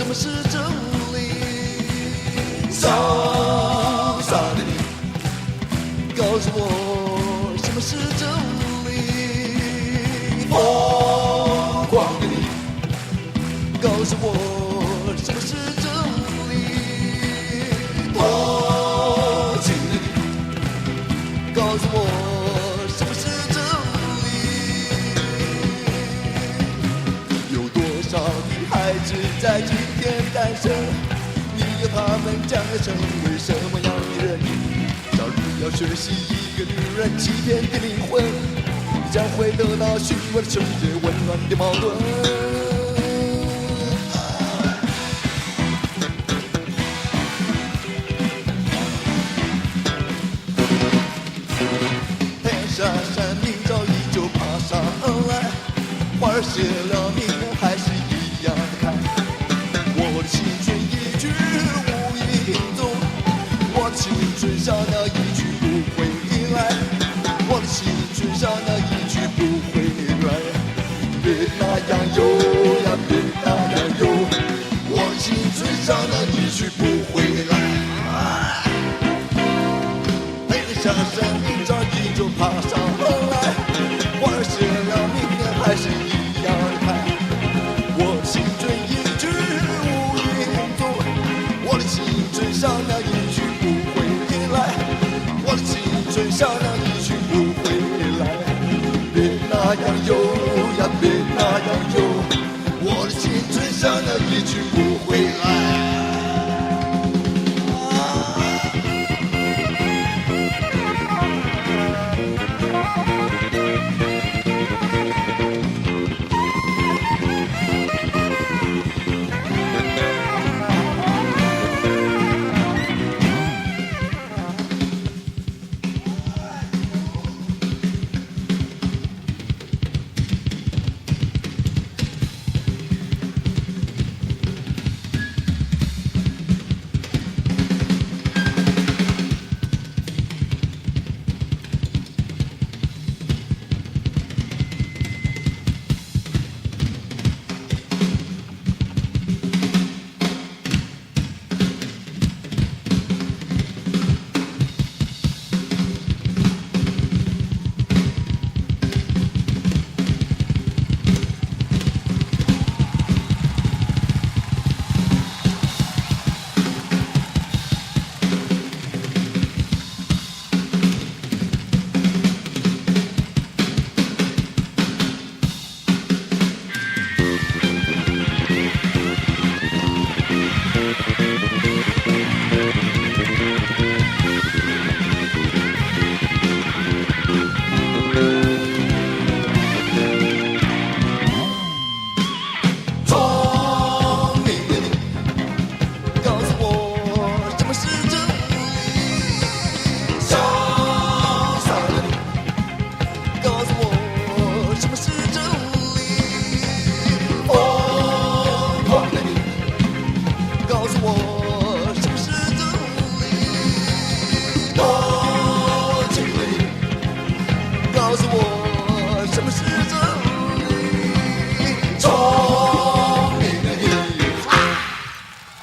么是真理？傻傻的你，告诉我什么是真理？疯狂的你，告诉我什么是真理？多情的你，告诉我什么是真理？有多少女孩子在今天诞生？你要她们将来成为什么样的人？早日要学习一个女人欺骗的灵魂，你将会得到虚伪的世界温暖的矛盾。山山明早依旧爬上来，花儿谢了，明天还是一样的开。我的青春一去无影踪，我的青春像那一去不回来，我的青春像那一去不回来。别那样游呀，别那样游，我的青春像那一去不回来。山山明早依旧爬上来，花儿谢了，明天还是一样开。我的青春一去无影踪，我的青春像那一去不回来，我的青春像那一去不回来。别那样游呀，别那样游，我的青春像那一去不回来。告诉我